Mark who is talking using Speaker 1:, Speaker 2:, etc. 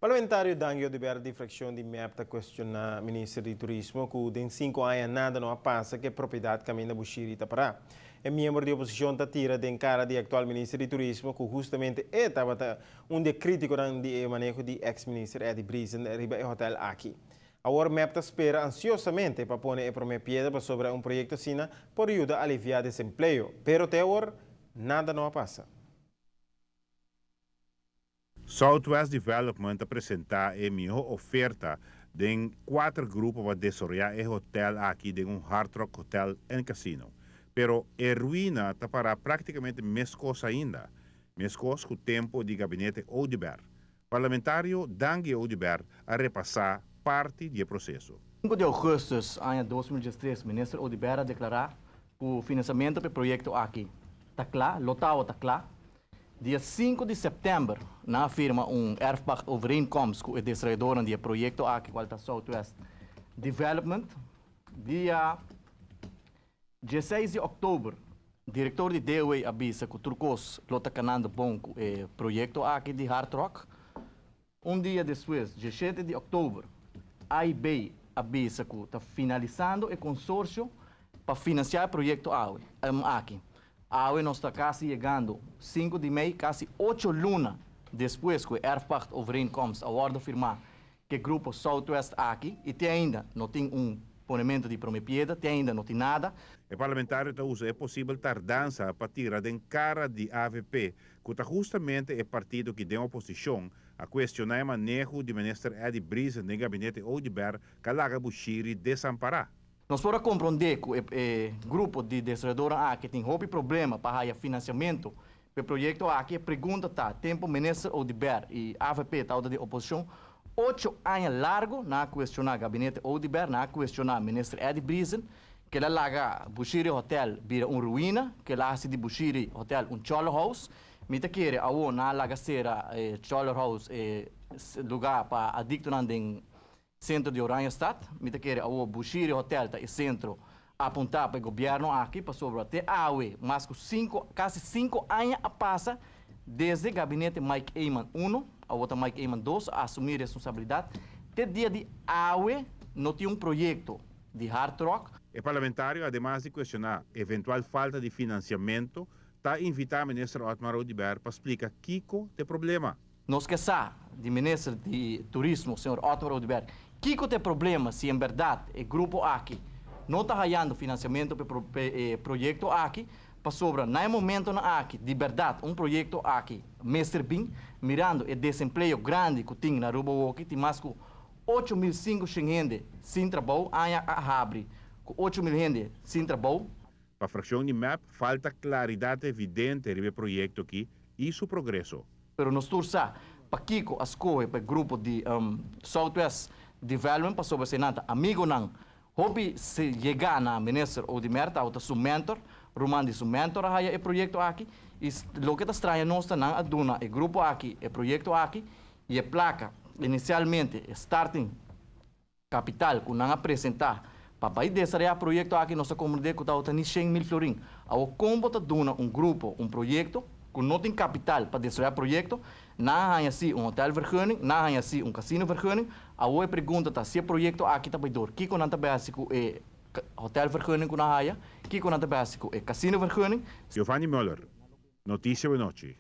Speaker 1: Parlamentário Dangio de Verde, fração de MEP, questiona o ministro do Turismo que em 5 anos nada não passa que a propriedade caminha da Buxiri para. O membro da oposição está tira de cara do atual ministro do Turismo que justamente estava de crítico do manejo do ex-ministro Eddie Brisen riba o hotel aqui. Agora o MEP espera ansiosamente para pôr a piedra sobre projeto assim por ajudar a aliviar o desemprego, pero até agora nada não passa.
Speaker 2: Southwest Development apresentar a melhor oferta de 4 grupos para desarrollar o hotel aqui de Hard Rock Hotel e Casino. Pero a ruína está para praticamente mais coisa ainda. Mais coisa com o tempo de gabinete Oudibert. Parlamentário Dangue Oudibert a repassar parte do processo.
Speaker 3: 5 de agosto de 2013, o ministro Oudibert declarar o financiamento para o projeto aqui. Está claro, lotado está claro. Dia 5 de setembro, na firma erfpacht overeenkomst com o desenvolvedor do projeto aqui, qual está Southwest Development. Dia 16 de outubro, o diretor de DOE avisa que o Turcos está canando bom com o projeto aqui de Hard Rock. Dia depois, 17 de outubro, a AIB avisa que está finalizando o consórcio para financiar o projeto aqui. Agora nós está quase chegando 5 de maio, quase 8 lunas depois que o erfpacht overeenkomst a ordem firmar que o grupo Southwest aqui e ainda não tem ponimento de promepieda, ainda não tem nada.
Speaker 2: O parlamentário usa possível tardança para tirar de cara de AVP, que está justamente o partido que tem oposição a questionar o manejo do ministro Eddie Brisen no gabinete Oudibert, que laga Buxiri desamparar.
Speaker 3: Nós podemos compreender que o grupo de desenvolvedores aqui tem problema para o financiamento do projeto aqui. A pergunta está, tempo ministro Oudibert e AVP está de oposição, 8 anos largo na questionar o gabinete Oudibert, na questionar o ministro Eddie Brisen, que ela laga Buxiri Hotel vira ruína, que ela hace de Buxiri Hotel cholo house, mita querer a na laga ser cholo house lugar para adicto em centro de Oranjestad, mita querer o Buxiri Hotel tá centro apontar para o governo aqui para sobre até mas quase 5 anos a passa desde o gabinete Mike Eyman 1 a outra Mike Eyman 2 a assumir responsabilidade. Até dia de não tinha projeto de Hard Rock.
Speaker 2: O parlamentário, además de questionar eventual falta de financiamento, está invitando o ministro Otmar Oudibert para explicar Kiko tem problema.
Speaker 3: Nós que de ministro de Turismo, senhor Otmar Oudibert, Kiko tem problema se em verdade o grupo aqui não está ganhando financiamento para o projeto aqui, para sobra, no momento na aqui, de verdade, projeto aqui, mestre bem, mirando o desemprego grande que tem na Rubo aqui, tem mais que 8.500 gente sem trabalho, a abre, com 8.000 gente sem trabalho.
Speaker 2: Para a fração de MEP, falta claridade evidente sobre o projeto aqui e seu progresso.
Speaker 3: Pero nós torçamos para Kiko, as coisas, para o grupo de Southwest Development, para sobre Senata, amigo não, hobby se chegar na ministro Oudibert, ou seu mentor, Romandi seu mentor, o projeto aqui, e o que está estranho, nós estamos a duna, o grupo aqui, o projeto aqui, e a placa, inicialmente, starting capital, que não apresentar, para desarrollar o projeto aqui, nossa comunidade, que está nem 100.000 florim. Ao como está duna grupo, projeto, que não tem capital para desarrollar o projeto, não há assim hotel vergunning, não há assim casino vergunning. A outra pergunta está se o projeto aqui está bem que não está básico é hotel vergunning que não há, que não está básico é casino vergunning.
Speaker 2: Giovanni Müller, Notícia da Noite.